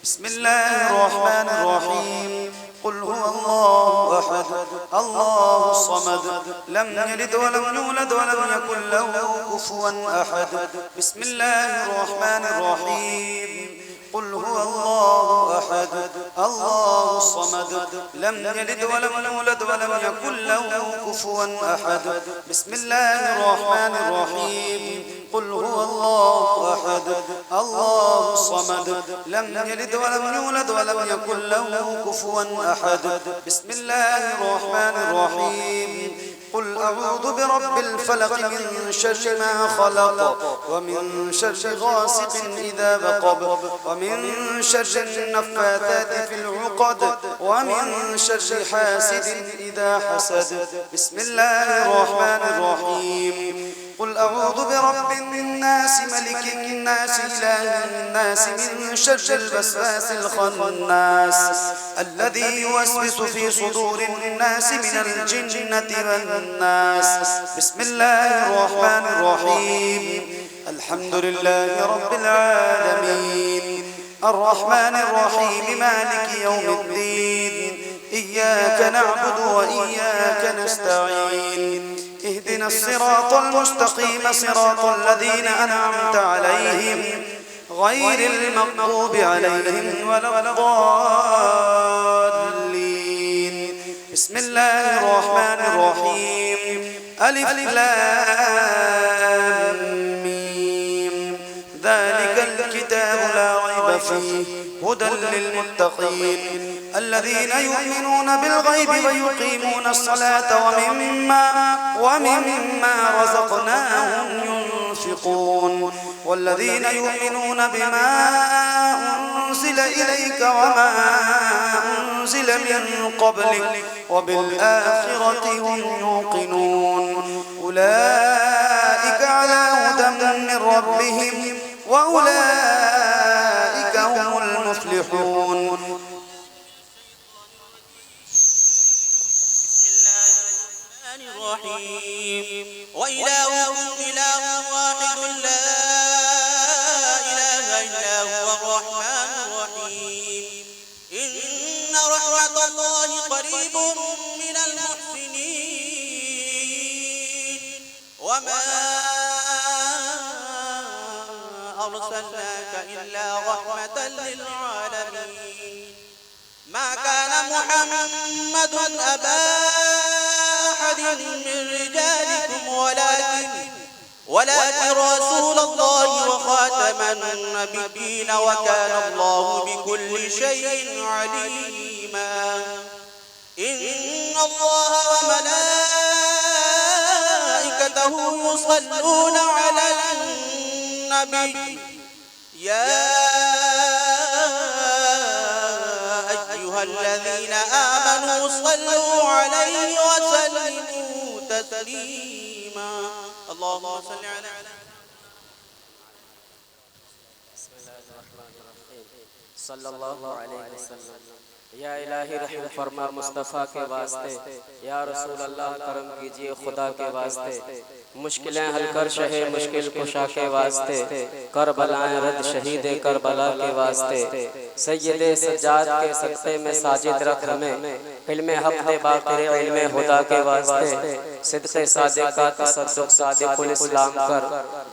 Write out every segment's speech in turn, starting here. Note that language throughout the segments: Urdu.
بسم الله الرحمن الرحيم قل هو الله أحد الله الصمد لم يلد ولم يولد ولم يكن له كفوا أحد بسم الله الرحمن الرحيم قل هو الله أحد الله الصمد لم يلد ولم يولد ولم يكن له كفوا أحد بسم الله الرحمن الرحيم قل هو الله أحد الله الصمد لم يلد ولم يولد ولم يكن له كفوا أحد بسم الله الرحمن الرحيم قل أعوذ برب الفلق من شر ما خلق ومن شر غاسق إذا وقب ومن شر النفاثات في العقد ومن شر حاسد إذا حسد بسم الله الرحمن الرحيم قل أعوذ برب الناس ملك الناس إله الناس من شر الوسواس الخناس الذي يوسوس في صدور الناس من الجنة والناس بسم الله الرحمن الرحيم الحمد لله رب العالمين الرحمن الرحيم مالك يوم الدين إياك نعبد وإياك نستعين اهدنا الصراط المستقيم صراط الذين أنعمت عليهم غير المغضوب عليهم ولا الضالين بسم الله الرحمن الرحيم ألف لام ميم ذلك الكتاب لا ريب فيه هدى للمتقين الذين يؤمنون بالغيب ويقيمون الصلاة ومما رزقناهم ينفقون والذين يؤمنون بما أنزل إليك وما أنزل من قبلك وبالآخرة هم يوقنون أولئك على هدى من ربهم وأولئك هم المفلحون وإلهكم إله واحد لا إله إلا هو الرحمن الرحيم إن رحمة الله قريب من المحسنين وما أرسلناك إلا رحمة للعالمين ما كان محمد أبا أحد من رجالكم ولكن رسول الله وخاتم النبيين وكان الله بكل شيء عليما إن الله وملائكته يصلون على النبي يا أيها الذين آمنوا صلوا عليه وسلموا تسليما اللهم صل على بسم الله الرحمن الرحيم صلی اللہ علیہ وسلم یا الہی رحم فرما مصطفیٰ کے واسطے یا رسول اللہ کرم کیجئے خدا کے واسطے مشکلیں حل کر شہ مشکل کشا کے واسطے کربلائیں رد شہید کربلا کے واسطے سید سجاد کے صدقے میں ساجد رکھ ہمیں علم حق دے باقر علم خدا کے واسطے صدق صادق کا تصدق صادق الاسلام کر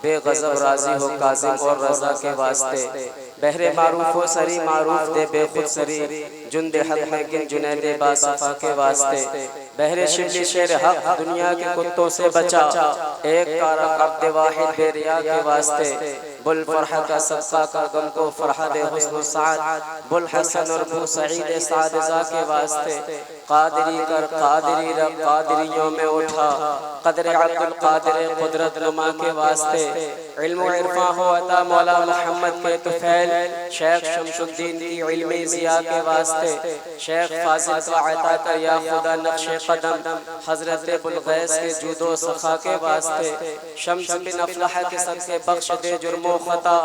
بے غضب راضی ہو کاظم اور رضا کے واسطے بہر معروف و سری معروف دے بے خود سری جند حق میں گن جنید باصفا کے واسطے بہر شبلی شیر حق دنیا کے کتوں سے بچا ایک کارا عبد واحد بے ریا کے واسطے بل فرح کا صدقہ کا غم کو فرحت حسن و سعد بل حسن اور بو سعید سعد زا کے واسطے قادری کر قادری رب قادریوں میں اٹھا قدر عبد القادر قدرت نما کے واسطے علم و عرفان ہو عطا مولا محمد کے طفیل شیخ شمس الدین کی علمی ضیاء کے واسطے شیخ فاضل کا عطا کر یا خدا نقش قدم حضرت بلغیس کے جود و سخا کے واسطے شمس بن افلح کے صدقے بخش دے جرم و خطا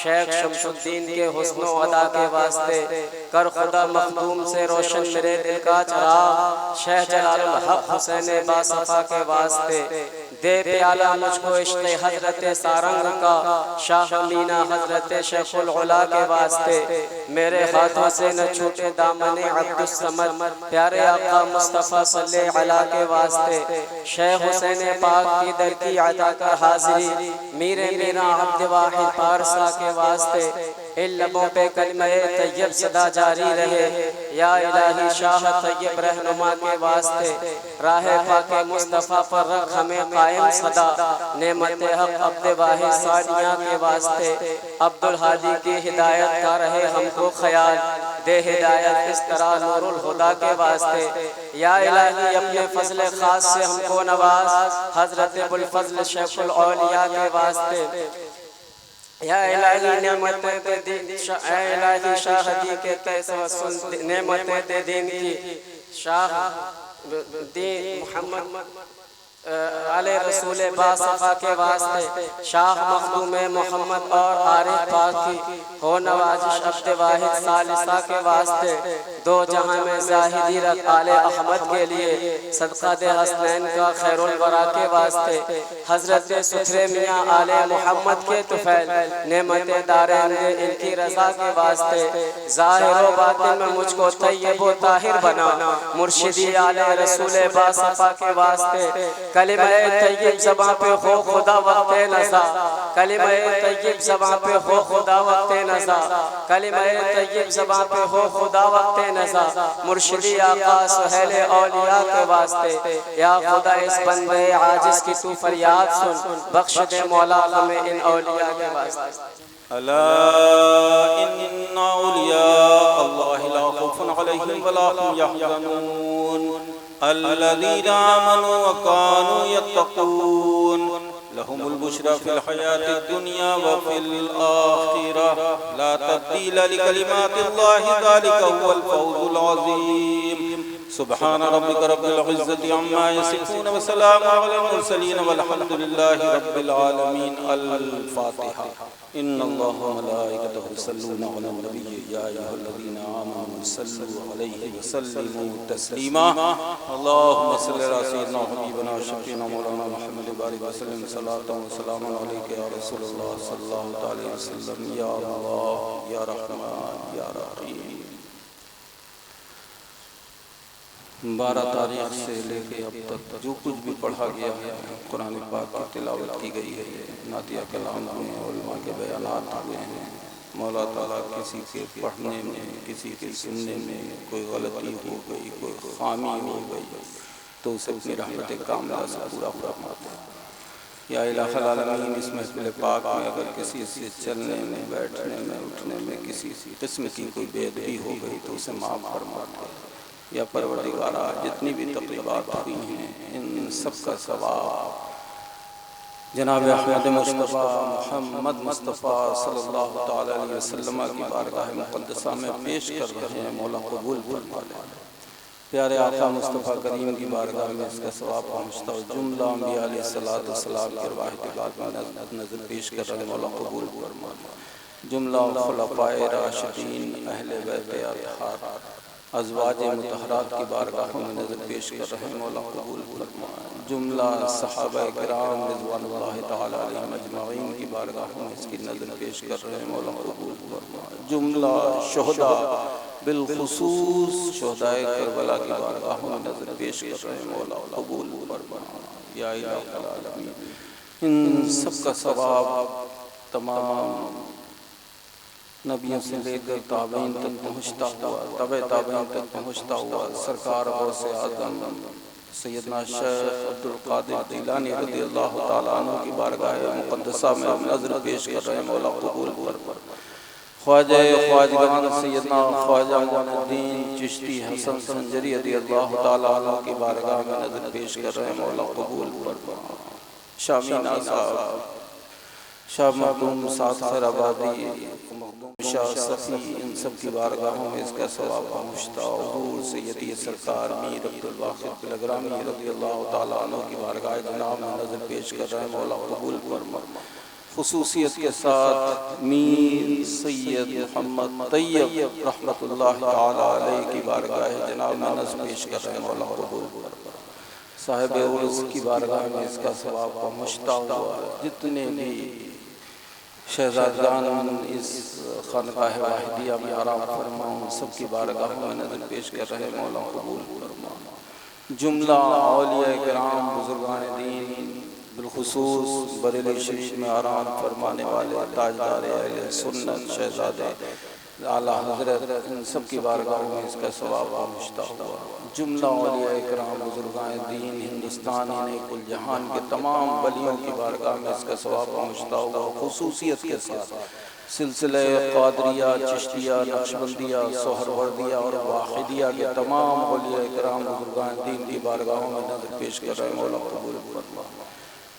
شیخ شمس الدین کے حسن و ادا کے واسطے کر خدا مخدوم سے روشن میرے دل کا چراغ شیخ جلال الحق حسین باصفا کے واسطے دے پیالہ مجھ کو عشق حضرت سارنگ کا، شاہ مینا حضرت شیخ العلا کے واسطے، میرے ہاتھوں سے نہ چھوٹے دامن عبد الصمد پیارے آقا مصطفیٰ صلی علیہ کے واسطے، شیخ حسین پاک کی در کی عطا کر حاضری، میرے میرا عبد واحد پارسا کے واسطے، ان لبوں پہ کلمہ طیب صدا جاری رہے، یا الہی شاہ طیب رہنما کے واسطے، راہ پاک مصطفیٰ پر رکھ ہمیں قائم صدا، نعمت حق عبد واحد ثانیہ کے واسطے، عبدالہادی کی ہدایت کا رہے ہم کو خیال، دے ہدایت اس طرح نور الہدا کے واسطے، یا الہی اپنے فضل خاص سے ہم کو نواز، حضرت ابوالفضل شیخ الاولیاء کے واسطے، یا الہی نعمتیں دے دین، اے الہی شاہ جی کے کیسے سن نعمتیں دے دین کی، شاہ دین محمد علیہ رسول باصفا کے واسطے، شاہ مخدوم محمد اور عارف پاک کی ہو نوازش عبد واحد ثالثہ کے واسطے، دو جہاں میں زاہدی رکھ آل احمد کے لیے، صدقہ دے حسنین کا خیر الورا کے واسطے، حضرت ستھرے میاں آل محمد کے طفیل، نعمت دارین دے ان کی رضا کے واسطے، ظاہر و باطن میں مجھ کو طیب و طاہر بنا، مرشدی آل رسول باصفا کے واسطے، کلمہ طیب زباں پہ ہو خدا وقت نزا، کلمہ طیب زباں پہ ہو خدا وقت نزا، کلمہ طیب زباں پہ ہو خدا وقت نزا، مرشدی آقا سہیل اولیاء کے واسطے، یا خدا اس بندے عاجز کی تو فریاد سن، بخش دے مولا ہمیں ان اولیاء کے واسطے۔ الا ان اولیاء اللہ لا خوف علیہم ولا هم يحزنون الذين آمنوا وكانوا يتقون لهم البشرى في الحياة الدنيا وفي الآخرة لا تبديل لكلمات الله ذلك هو الفوز العظيم سبحان ربك رب العزة عما يصفون وسلام على المرسلين والحمد لله رب العالمين الفاتحة إن الله وملائكته يصلون على النبي يا أيها الذين آمنوا صلوا عليه وسلموا تسليما اللهم صل على سيدنا وحبيبنا وشفيعنا مولانا محمد وبارك وسلم صلاة وسلام عليك يا رسول الله صلى الله عليه وسلم يا الله يا رحمن يا رحيم 12 تاریخ سے لے کے اب تک جو کچھ بھی پڑھا گیا ہے قرآن پاک کی تلاوت کی گئی ہے، نعتیہ کلام ہوئے ہیں، علماء کے بیانات ہوئے ہیں، مولا تعالیٰ کسی کے پڑھنے میں کسی کے سننے میں کوئی غلطی ہو گئی کوئی خامی ہو گئی تو اسے اپنی رحمت کاملہ سے پورا فرماتا ہے۔ یا الہ العالمین اس محفل پاک میں اگر کسی سے چلنے میں بیٹھنے میں اٹھنے میں کسی قسم کی کوئی بے ادبی ہو گئی تو اسے معاف فرماتا ہے۔ یا پروردگارہ جتنی بھی تقریبات ہوئی ہیں ان سب کا ثواب جناب احمد مصطفیٰ محمد مصطفیٰ صلی اللہ تعالی علیہ وسلم کی بارگاہ مقدسہ میں پیش کر رہے ہیں، مولا قبول فرما لے۔ پیارے آقا مصطفیٰ کریم کی بارگاہ میں اس کا ثواب پہنچتا ہو، جملہ انبیاء علیہ السلام کے ارواح طیبات میں نظر پیش کر رہے ہیں، مولا قبول فرما لے۔ جملہ خلفاء راشدین اہل بیت اطہار ازواج مطہرات کی بارگاہوں میں نظر پیش کر رہے ہیں، مولا قبول فرما۔ جملہ صحابہ کرام رضوان اللہ تعالی علیہم اجمعین کی بارگاہوں میں اس کی نظر پیش کر رہے ہیں، مولا قبول فرما۔ جملہ شہداء بالخصوص شہداء کربلا کی بارگاہوں میں نظر پیش کر رہے ہیں، مولا قبول فرما۔ یا الہ العالمین ان سب کا ثواب تمام نبیوں سے لے کر تابعین تک پہنچتا ہوا، تبع تابعین تک پہنچتا ہوا، سرکار غوث اعظم سیدنا شیخ عبدالقادر جیلانی رضی اللہ تعالیٰ عنہ کی بارگاہ مقدسہ میں نظر پیش کر رہے ہیں، مولا قبول فرما۔ خواجہ خواجگان سیدنا خواجہ معین الدین چشتی حسن سنجری رضی اللہ تعالیٰ عنہ کی بارگاہ میں نظر پیش کر رہے ہیں، مولا قبول فرما۔ شامینہ صاحب، شاہ مخدوم سعد خیر آبادی، مخدوم شاہ صفی، ان سب کی بارگاہوں میں اس کا ثواب پہنچتا۔ حضور سیدی سرکار میر عبدالواحد بلگرامی رضی اللہ تعالیٰ عنہ کی بارگاہ جناب میں نظر پیش کر رہے ہیں، مولا قبول فرما۔ خصوصیت کے ساتھ میر سید محمد طیب رحمت اللہ تعالیٰ علیہ کی بارگاہ جناب میں نظر پیش کر رہے ہیں، مولا قبول فرما۔ صاحب عرس کی بارگاہ میں اس کا ثواب پہنچتا ہوا جتنے بھی شہزادگان اس خانقاہ واحدیہ میں آرام فرماؤں سب کی بارگاہ میں نظر پیش کر رہے مولا قبول فرما۔ جملہ اولیاء کرام بزرگان دین بالخصوص بریلی شریف میں آرام فرمانے والے تاجدار اہل سنت شہزادے اعلیٰ حضرت ان سب کی بارگاہ میں اس کا ثواب پہنچتا ہوا۔ جملہ اولیاء کرام بزرگان دین ہندوستان نے کل جہان کے تمام ولیوں کی بارگاہ میں اس کا ثواب پہنچتا ہوا۔ خصوصیت کے ساتھ سلسلہ قادریہ، چشتیہ، نقشبندیہ، سہروردیہ اور واحدیہ کے تمام اولیاء کرام بزرگان دین کی بارگاہوں میں نظر پیش کر رہے مولا قبول فرما۔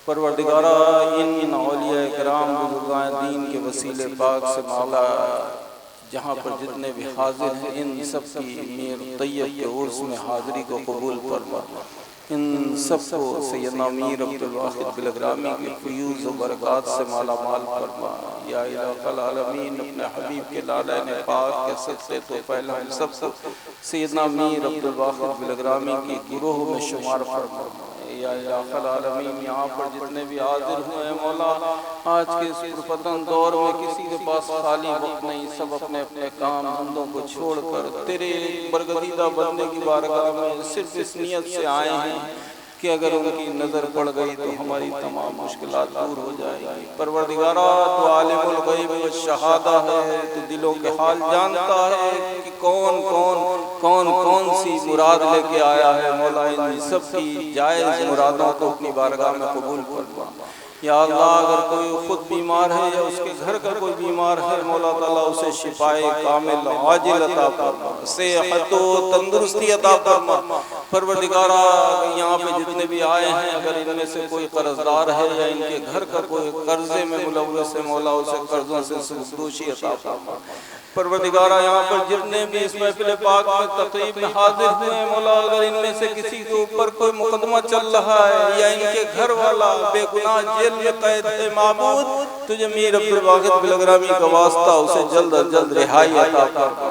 پروردگارہ ان اولیاء کرام بزرگان دین کے وسیلے پاک سے مولا جہاں پر جتنے بھی حاضر ہیں ان سب کی میر طیب کے عرس میں حاضری کو قبول فرما۔ ان سب کو سیدنا میر عبدالواحد بلگرامی کے فیوز و برکات سے مالا مال فرما۔ یا الہ العالمین اپنے حبیب کے لالین پاک کے صدقے تو پہلا ہم سب کو سیدنا میر عبدالواحد بلگرامی کی گروہ میں شمار فرما۔ یا الہ العالمین یہاں پر جتنے بھی حاضر ہوئے ہیں مولا آج کے اس پرفتن دور میں کسی کے پاس خالی وقت نہیں، سب اپنے اپنے کام دھندوں کو چھوڑ کر تیرے برگزیدہ بندے کی بارگاہ میں صرف اس نیت سے آئے ہیں کہ اگر ان کی نظر پڑ گئی تو ہماری تمام مشکلات دور ہو جائیں گی۔ پروردگارہ تو عالم الغیب والشہادہ ہے، تو دلوں کے حال جانتا ہے کہ کون سی مراد لے کے آیا ہے۔ مولا ان سب کی جائز مرادوں کو اپنی بارگاہ میں قبول فرما۔ یا اللہ اگر کوئی خود بیمار ہے یا اس کے گھر کا کوئی بیمار ہے مولا تعالیٰ اسے شفائے کامل عاجل عطا فرما، صحت و تندرستی عطا فرما۔ پروردگارہ یہاں پہ جتنے بھی آئے ہیں اگر ان میں سے کوئی قرضدار ہے یا ان کے گھر کا کوئی قرضے میں ملوث ہے مولا اسے قرضوں سے سودوشی عطا فرما۔ پروردگارہ یہاں پر جتنے بھی اس محفل پاک میں تقریب میں حاضر ہوئے ہیں مولا اگر ان میں سے کسی کے اوپر کوئی مقدمہ چل رہا ہے یا ان کے گھر والا بے گناہ جیل میں قید ہے معبود تجھے میر عبدالواحد بلگرامی کا واسطہ اسے جلد از جلد رہائی عطا فرما۔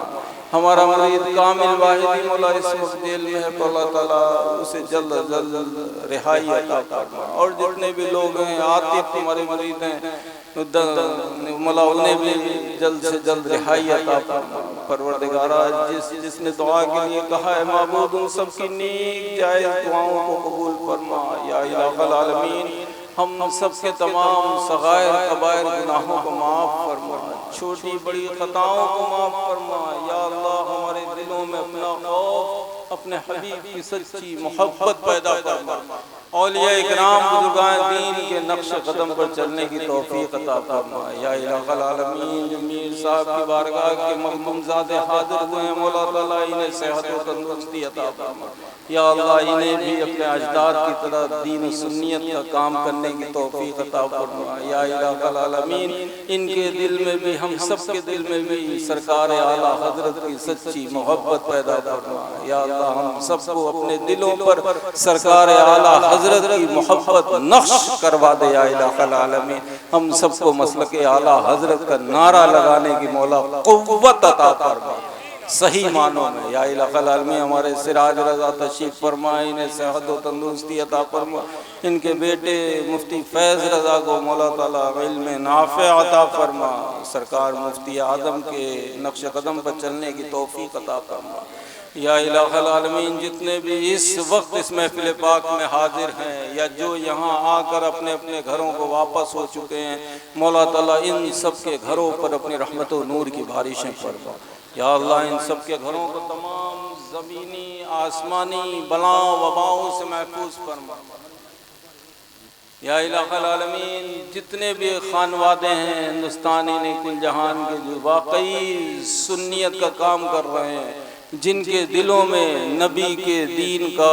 ہمارا مرید کامل واحدی مولا اس وقت جیل میں ہے اللہ تعالیٰ اسے جلد از جلد رہائی عطا فرما۔ اور جتنے بھی لوگ ہیں عاطف ہمارے مرید ہیں مولا انہیں بھی جلد سے جلد رہائی عطا فرما۔ پروردگارہ جس نے دعا کے لیے کہا ہے معبود ان سب کی نیک جائز دعاؤں کو قبول فرما۔ یا الہ العالمین ہم سب کے تمام صغائر کبائر گناہوں کو معاف فرما، چھوٹی بڑی خطاؤں کو معاف فرما۔ یا اللہ ہمارے دلوں میں اپنا خوف اپنے حبیب کی سچی محبت پیدا فرما۔ اولیاء اکرام بزرگان دین کے نقش قدم پر چلنے کی توفیق عطا فرما۔ یا الہ العالمین جو میر صاحب کی بارگاہ کے مخدوم زادے حاضر ہوئے ہیں مولا تعالیٰ انہیں صحت و تندرستی عطا فرما۔ یا اللہ انہیں بھی اپنے اجداد کی طرح دین و سنیت کا کام کرنے کی توفیق عطا فرما۔ یا الہ العالمین ان کے دل میں بھی ہم سب کے دل میں بھی سرکار اعلیٰ حضرت کی سچی محبت پیدا فرما۔ یا اللہ ہم سب کو اپنے دلوں پر سرکار اعلیٰ حضرت کی محبت نقش کروا دے۔ یا الہ العالمین ہم سب کو مسلک اعلیٰ حضرت کا نعرہ لگانے کی مولا قوت عطا فرما صحیح معنوں میں۔ یا الہ العالمین ہمارے سراج رضا تشریف فرما، انہیں صحت و تندرستی عطا فرما۔ ان کے بیٹے مفتی فیض رضا کو مولا تعالیٰ علم نافع عطا فرما، سرکار مفتی اعظم کے نقش قدم پر چلنے کی توفیق عطا فرما۔ یا الہ العالمین جتنے بھی اس وقت اس محفل پاک میں حاضر ہیں یا جو یہاں آ کر اپنے اپنے گھروں کو واپس ہو چکے ہیں مولا تعالیٰ ان سب کے گھروں پر اپنی رحمت و نور کی بارشیں فرما۔ یا اللہ ان سب کے گھروں کو تمام زمینی آسمانی بلاؤں وباؤں سے محفوظ فرما۔ یا الہ العالمین جتنے بھی خانوادے ہیں ہندوستانی نے کل جہان کے جو واقعی سنیت کا کام کر رہے ہیں جن کے دلوں میں نبی کے دین کا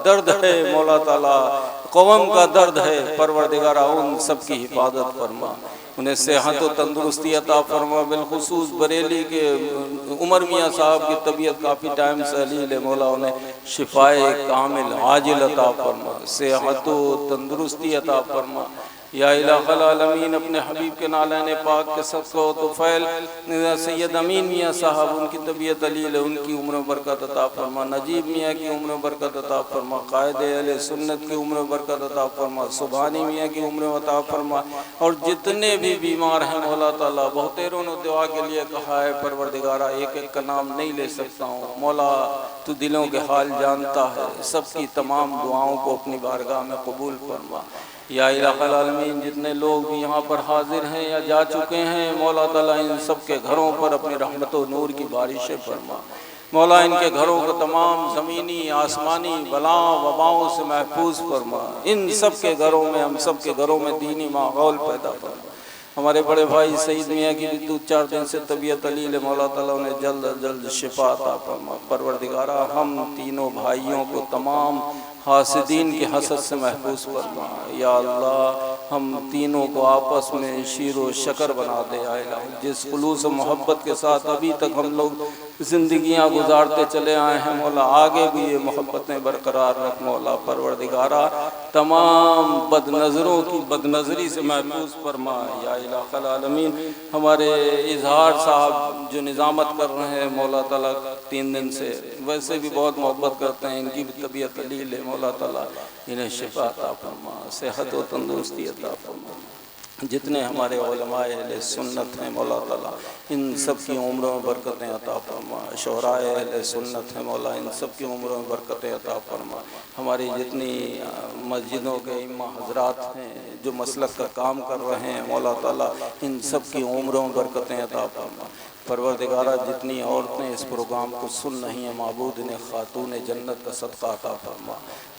درد ہے مولا تعالیٰ قوم کا درد ہے پروردگارہ ان سب کی حفاظت فرما، انہیں صحت و تندرستی عطا فرما۔ بالخصوص بریلی کے عمر میاں صاحب کی طبیعت کافی ٹائم سے علیل ہے مولا انہیں شفائے کامل عاجل عطا فرما، صحت و تندرستی عطا فرما۔ یا الہ العالمین اپنے حبیب کے نالین پاک کے صدقہ و طفیل سید امین میاں صاحب ان کی طبیعت علیل ہے، ان کی عمر و برکت عطا فرما، نجیب میاں کی عمر و برکت عطا فرما، قائد اہل سنت کی عمر و برکت عطا فرما، سبحانی میاں کی عمر و عطا فرما، اور جتنے بھی بیمار ہیں مولا تعالیٰ، بہتیروں نے دعا کے لیے کہا ہے پروردگارہ ایک ایک کا نام نہیں لے سکتا ہوں، مولا تو دلوں کے حال جانتا ہے، سب کی تمام دعاؤں کو اپنی بارگاہ میں قبول فرما۔ یا الہ العالمین جتنے لوگ بھی یہاں پر حاضر ہیں یا جا چکے ہیں مولا تعالیٰ ان سب کے گھروں پر اپنی رحمت و نور کی بارشیں فرما، مولا ان کے گھروں کو تمام زمینی آسمانی بلاؤں وباؤں سے محفوظ فرما، ان سب کے گھروں میں ہم سب کے گھروں میں دینی ماحول پیدا فرما۔ ہمارے بڑے بھائی سعید میاں کی بھی 2-4 دن سے طبیعت علیل ہے، مولا تعالیٰ نے جلد از جلد شفا عطا فرما۔ پروردگارہ ہم تینوں بھائیوں کو تمام حاسدین کی حسد سے محفوظ فرما، یا اللہ ہم تینوں کو آپس میں شیر و شکر بنا دے، یا الہ جس خلوص و محبت کے ساتھ ابھی تک ہم لوگ زندگیاں گزارتے چلے آئے ہیں مولا آگے بھی یہ محبتیں برقرار رکھ مولا۔ پروردگارہ تمام بد نظروں کی بد نظری سے محفوظ فرما، یا الہ العالمین ہمارے اظہار صاحب جو نظامت کر رہے ہیں مولا تعالیٰ 3 دن سے ویسے بھی بہت محبت کرتے ہیں، ان کی بھی طبیعت علیل ہے، مولا تعالیٰ انہیں شفا عطا فرما، صحت و تندرستی عطا فرما۔ جتنے ہمارے علماء اہل سنت ہیں مولا تعالیٰ ان سب کی عمروں میں برکتیں عطا فرما، شعراء اہل سنت ہیں مولا ان سب کی عمروں میں برکتیں عطا فرما، ہماری جتنی مسجدوں کے امام حضرات ہیں جو مسلک کا کام کر رہے ہیں مولا تعالیٰ ان سب کی عمروں میں برکتیں عطا فرما۔ پروردگارہ جتنی عورتیں اس پروگرام کو سن رہی ہیں معبود انہیں خاتون جنت کا صدقہ عطا فرما،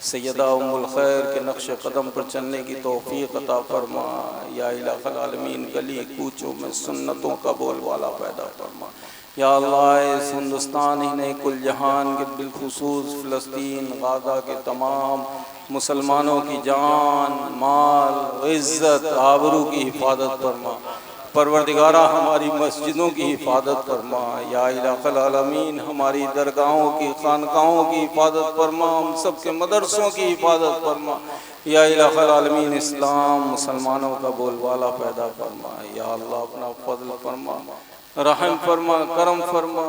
سیدہ ام الخیر کے نقش قدم پر چلنے کی توفیق عطا فرما، یا الہ العالمین گلی کوچوں میں سنتوں کا بول والا پیدا فرما، یا اللہ اس ہندوستان ہی نہیں کل جہان کے بالخصوص فلسطین غازہ کے تمام مسلمانوں کی جان مال عزت آبرو کی حفاظت فرما۔ پروردگارہ ہماری مسجدوں کی حفاظت فرما، یا الہ العالمین ہماری درگاہوں کی خانقاہوں کی حفاظت فرما، ہم سب کے مدرسوں کی حفاظت فرما، یا الہ العالمین اسلام مسلمانوں کا بول بالا پیدا فرما، یا اللہ اپنا فضل فرما رحم فرما کرم فرما،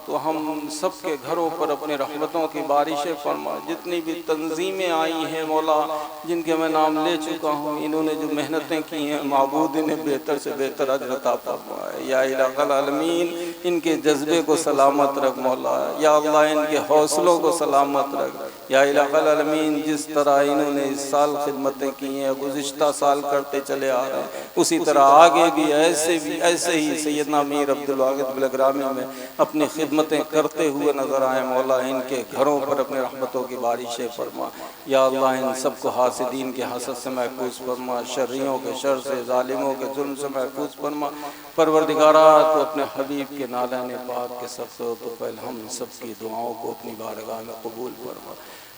تو ہم سب کے گھروں پر اپنے رحمتوں کی بارشیں فرما۔ جتنی بھی تنظیمیں آئی ہیں مولا جن کے میں نام لے چکا ہوں انہوں نے جو محنتیں کی ہیں معبود انہیں بہتر سے بہتر اجر عطا فرما، یا الہ العالمین ان کے جذبے کو سلامت رکھ مولا، یا اللہ ان کے حوصلوں کو سلامت رکھ، یا الہ العالمین جس طرح انہوں نے اس سال خدمتیں کی ہیں گزشتہ سال کرتے چلے آ رہے ہیں اسی طرح آگے بھی ایسے ہی سیدنا امیر عبدالواحد بلگرامی میں اپنی خدمتیں کرتے ہوئے نظر آئے مولا، ان کے گھروں پر اپنے رحمتوں کی بارشیں فرما، یا اللہ ان سب کو حاسدین کے حسد سے محفوظ فرما، شریوں کے شر سے ظالموں کے ظلم سے محفوظ فرما۔ پروردگارہ تو اپنے حبیب کے نالین پاک کے صدقے و طفیل ہم سب کی دعاؤں کو اپنی بارگاہ میں قبول فرما۔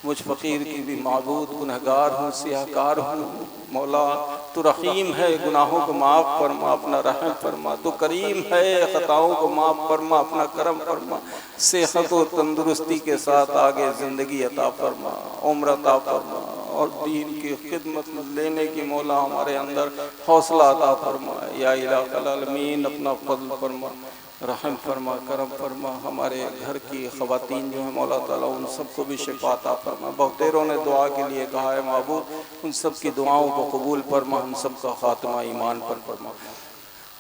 مجھ فقیر کی بھی معبود گنہگار ہوں سیاہ کار ہوں مولا، تو رحیم ہے گناہوں کو معاف فرما اپنا رحم فرما، تو کریم ہے خطاؤں کو معاف فرما اپنا کرم فرما، صحت و تندرستی کے ساتھ آگے زندگی عطا فرما، عمر عطا فرما، اور دین کی خدمت لینے کی مولا ہمارے اندر حوصلہ عطا فرما، یا الہ العالمین اپنا فضل فرما رحم فرما کرم فرما۔ ہمارے گھر کی خواتین جو ہیں مولا تعالیٰ ان سب کو بھی شفا عطا فرما، بہتیروں نے دعا کے لیے کہا ہے معبود ان سب کی دعاؤں کو قبول فرما، ہم سب کا خاتمہ ایمان پر فرما۔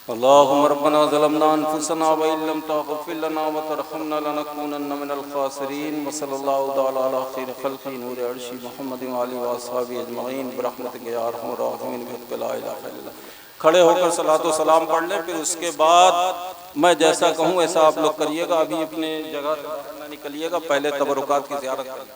اللہم ربنا ظلمنا انفسنا وإن لم تغفر لنا وترحمنا لنكونن من الخاسرین، وصلی اللہ تعالی علی خیر خلق نور عرش محمد وآلہ وصحبہ اجمعین برحمتک یا ارحم الراحمین بحق لا الہ الا اللہ۔ کھڑے ہو کر صلاۃ و سلام پڑھ لیں، پھر اس کے بعد میں جیسا کہوں ایسا آپ لوگ کریے گا، ابھی اپنے جگہ نکلیے گا، پہلے تبرکات کی زیارت کریں۔